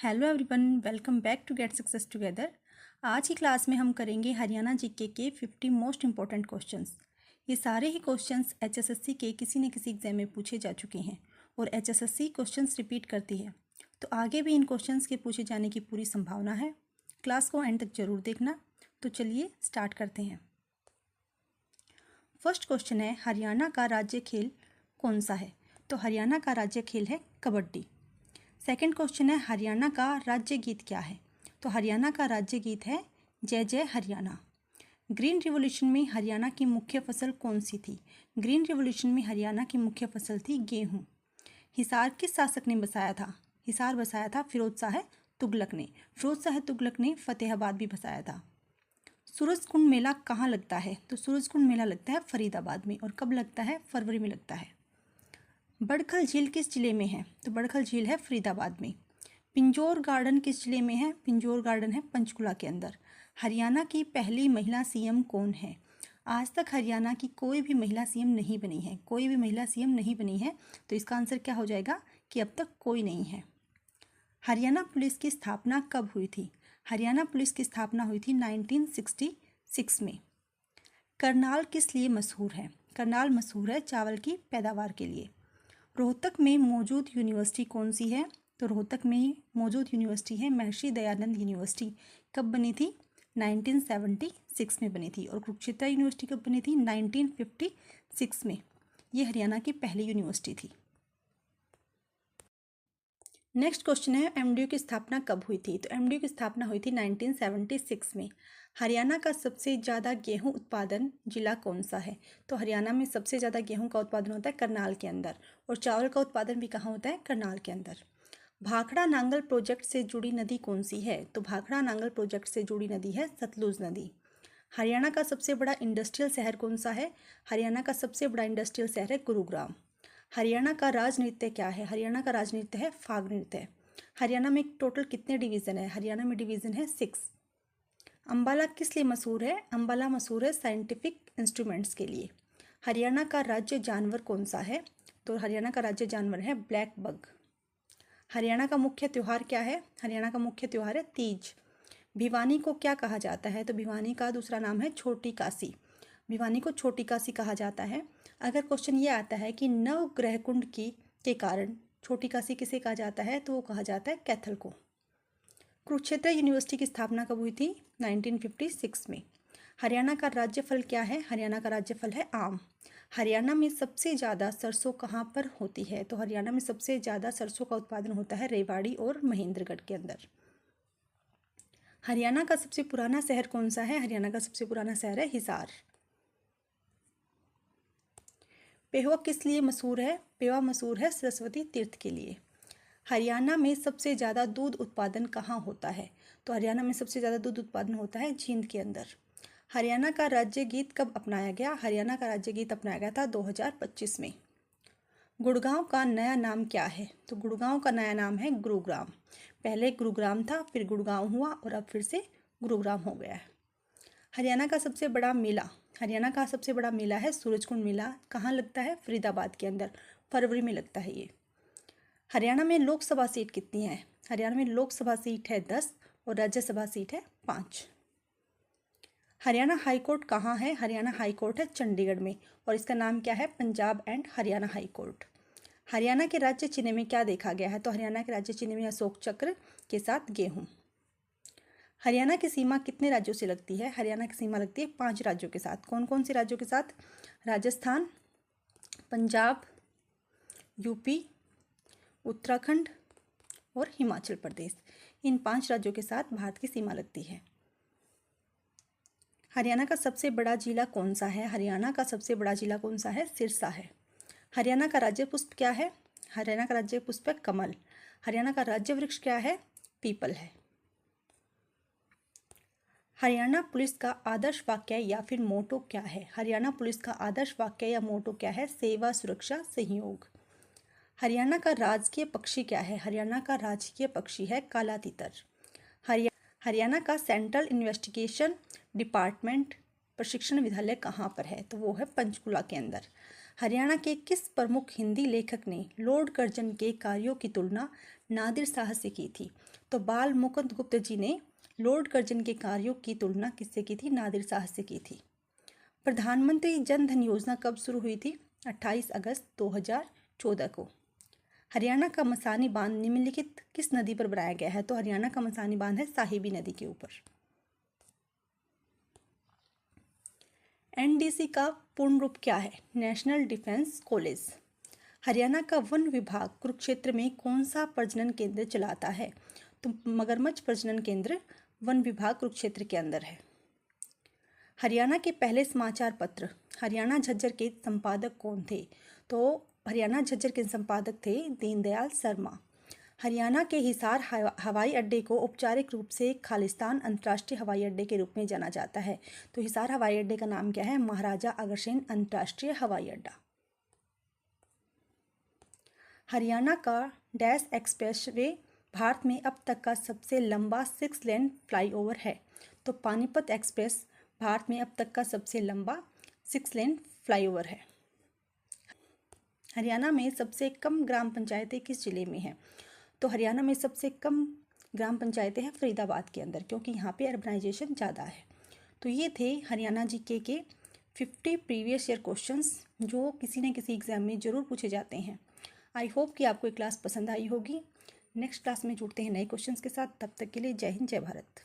Hello everyone, welcome back to get success together. आज की class में हम करेंगे हरियाणा जीके के 50 मोस्ट इंपॉर्टेंट क्वेश्चंस। ये सारे ही क्वेश्चंस एचएसएससी के किसी न किसी एग्जाम में पूछे जा चुके हैं और एचएसएससी क्वेश्चंस रिपीट करती है, तो आगे भी इन क्वेश्चंस के पूछे जाने की पूरी संभावना है। क्लास को एंड तक जरूर देखना। तो चलिए स्टार्ट करते हैं। फर्स्ट क्वेश्चन है, हरियाणा का राज्य खेल कौन सा है? तो हरियाणा का राज्य खेल है कबड्डी। सेकंड क्वेश्चन है, हरियाणा का राज्य गीत क्या है? तो हरियाणा का राज्य गीत है जय जय हरियाणा। ग्रीन रिवॉल्यूशन में हरियाणा की मुख्य फसल कौन सी थी? ग्रीन रिवॉल्यूशन में हरियाणा की मुख्य फसल थी गेहूं। हिसार किस शासक ने बसाया था? हिसार बसाया था फिरोज शाह तुगलक ने। फिरोज शाह तुगलक ने फतेहाबाद भी बसाया था। सूरजकुंड मेला कहाँ लगता है? तो सूरजकुंड मेला लगता है फरीदाबाद में। और कब लगता है? फरवरी में लगता है। बड़खल झील किस जिले में है? तो बड़खल झील है फरीदाबाद में। पिंजौर गार्डन किस जिले में है? पिंजौर गार्डन है पंचकुला के अंदर। हरियाणा की पहली महिला सीएम कौन है? आज तक हरियाणा की कोई भी महिला सीएम नहीं बनी है। कोई भी महिला सीएम नहीं बनी है, तो इसका आंसर क्या हो जाएगा कि अब तक कोई नहीं है। हरियाणा पुलिस की स्थापना कब हुई थी? हरियाणा पुलिस की स्थापना हुई थी 1966 में। करनाल किस लिए मशहूर है? करनाल मशहूर है चावल की पैदावार के लिए। रोहतक में मौजूद यूनिवर्सिटी कौन सी है? तो रोहतक में मौजूद यूनिवर्सिटी है महर्षि दयानंद यूनिवर्सिटी। कब बनी थी? 1976 में बनी थी। और कुरुक्षेत्र यूनिवर्सिटी कब बनी थी? 1956 में। ये हरियाणा की पहली यूनिवर्सिटी थी। नेक्स्ट क्वेश्चन है, एमडीयू की स्थापना कब हुई थी? तो एमडीयू की स्थापना हुई थी 1976 में। हरियाणा का सबसे ज़्यादा गेहूं उत्पादन जिला कौन सा है? तो हरियाणा में सबसे ज़्यादा गेहूं का उत्पादन होता है करनाल के अंदर। और चावल का उत्पादन भी कहाँ होता है? करनाल के अंदर। भाखड़ा नांगल प्रोजेक्ट से जुड़ी नदी कौन सी है? तो भाखड़ा नांगल प्रोजेक्ट से जुड़ी नदी है सतलुज नदी। हरियाणा का सबसे बड़ा इंडस्ट्रियल शहर कौन सा है? हरियाणा का सबसे बड़ा इंडस्ट्रियल शहर है गुरुग्राम। हरियाणा का राज नृत्य क्या है? हरियाणा का राज नृत्य है फाग नृत्य। हरियाणा में टोटल कितने डिवीज़न है? हरियाणा में डिवीज़न है 6। अंबाला किस लिए मशहूर है? अंबाला मशहूर है साइंटिफिक इंस्ट्रूमेंट्स के लिए। हरियाणा का राज्य जानवर कौन सा है? तो हरियाणा का राज्य जानवर है ब्लैक बग। हरियाणा का मुख्य त्यौहार क्या है? हरियाणा का मुख्य त्यौहार है तीज। भिवानी को क्या कहा जाता है? तो भिवानी का दूसरा नाम है छोटी काशी। भिवानी को छोटी काशी कहा जाता है। अगर क्वेश्चन ये आता है कि नवग्रह कुंड के कारण छोटी काशी किसे कहा जाता है, तो वो कहा जाता है कैथल को। कुरुक्षेत्र यूनिवर्सिटी की स्थापना कब हुई थी? 1956 में। हरियाणा का राज्य फल क्या है? हरियाणा का राज्य फल है आम। हरियाणा में सबसे ज़्यादा सरसों कहाँ पर होती है? तो हरियाणा में सबसे ज़्यादा सरसों का उत्पादन होता है रेवाड़ी और महेंद्रगढ़ के अंदर। हरियाणा का सबसे पुराना शहर कौन सा है? हरियाणा का सबसे पुराना शहर है हिसार। पेहवा किस लिए मशहूर है? पेहवा मशहूर है सरस्वती तीर्थ के लिए। हरियाणा में सबसे ज़्यादा दूध उत्पादन कहाँ होता है? तो हरियाणा में सबसे ज़्यादा दूध उत्पादन होता है जींद के अंदर। हरियाणा का राज्य गीत कब अपनाया गया? हरियाणा का राज्य गीत अपनाया गया था 2025 में। गुड़गांव का नया नाम क्या है? तो गुड़गांव का नया नाम है गुरुग्राम। पहले गुरुग्राम था, फिर गुड़गांव हुआ और अब फिर से गुरुग्राम हो गया है। हरियाणा का सबसे बड़ा मेला, हरियाणा का सबसे बड़ा मेला है सूरजकुंड मेला। कहाँ लगता है? फरीदाबाद के अंदर। फरवरी में लगता है ये। हरियाणा में लोकसभा सीट कितनी है? हरियाणा में लोकसभा सीट है 10 और राज्यसभा सीट है 5। हरियाणा हाईकोर्ट कहाँ है? हरियाणा हाईकोर्ट है चंडीगढ़ में और इसका नाम क्या है? Punjab and Haryana high court. हरियाणा के राज्य चिन्ह में क्या देखा गया है? तो हरियाणा के राज्य चिन्ह में अशोक चक्र के साथ गेहूं। हरियाणा की सीमा कितने राज्यों से लगती है? हरियाणा की सीमा लगती है 5 राज्यों के साथ। कौन कौन से राज्यों के साथ? राजस्थान, पंजाब, यूपी, उत्तराखंड और हिमाचल प्रदेश। इन 5 राज्यों के साथ भारत की सीमा लगती है। हरियाणा का सबसे बड़ा जिला कौन सा है? हरियाणा का सबसे बड़ा जिला कौन सा है? सिरसा है। हरियाणा का राज्य पुष्प क्या है? हरियाणा का राज्य पुष्प है कमल। हरियाणा का राज्य वृक्ष क्या है? पीपल है। हरियाणा पुलिस का आदर्श वाक्य या फिर मोटो क्या है? हरियाणा पुलिस का आदर्श वाक्य या मोटो क्या है? सेवा, सुरक्षा, सहयोग। हरियाणा का राजकीय पक्षी क्या है? हरियाणा का राजकीय पक्षी है काला तीतर। हरियाणा का सेंट्रल इन्वेस्टिगेशन डिपार्टमेंट प्रशिक्षण विद्यालय कहाँ पर है? तो वो है पंचकुला के अंदर। हरियाणा के किस प्रमुख हिंदी लेखक ने लॉर्ड कर्जन के कार्यों की तुलना नादिर शाह से की थी? तो बाल मुकुंद गुप्त जी ने लॉर्ड कर्जन के कार्यों की तुलना किससे की थी? नादिर शाह से की थी। प्रधानमंत्री जन धन योजना कब शुरू हुई थी? 28 अगस्त 2014 को। हरियाणा का मसानी बांध निम्नलिखित किस नदी पर बनाया गया है? तो हरियाणा का मसानी बांध है साहिबी नदी के ऊपर। एनडीसी का पूर्ण रूप क्या है? National defence college. हरियाणा का वन विभाग कुरुक्षेत्र में कौन सा प्रजनन केंद्र चलाता है? तो मगरमच्छ प्रजनन केंद्र वन विभाग कुरुक्षेत्र के अंदर है। हरियाणा के पहले समाचार पत्र हरियाणा झज्जर के संपादक कौन थे? तो हरियाणा झज्जर के संपादक थे दीनदयाल शर्मा। हरियाणा के हिसार हवाई अड्डे को औपचारिक रूप से खालिस्तान अंतर्राष्ट्रीय हवाई अड्डे के रूप में जाना जाता है। तो हिसार हवाई अड्डे का नाम क्या है? महाराजा अग्रसेन अंतर्राष्ट्रीय हवाई अड्डा। हरियाणा का डैश एक्सप्रेसवे भारत में अब तक का सबसे लंबा 6 लेन फ्लाईओवर है। तो पानीपत एक्सप्रेस भारत में अब तक का सबसे लंबा 6 लेन फ्लाईओवर है। हरियाणा में सबसे कम ग्राम पंचायतें किस जिले में हैं? तो हरियाणा में सबसे कम ग्राम पंचायतें हैं फरीदाबाद के अंदर, क्योंकि यहाँ पे अर्बनाइजेशन ज़्यादा है। तो ये थे हरियाणा जीके के 50 प्रीवियस ईयर क्वेश्चंस जो किसी न किसी एग्ज़ाम में ज़रूर पूछे जाते हैं। आई होप कि आपको ये क्लास पसंद आई होगी। नेक्स्ट क्लास में जुड़ते हैं नए क्वेश्चंस के साथ। तब तक के लिए जय हिंद, जय भारत।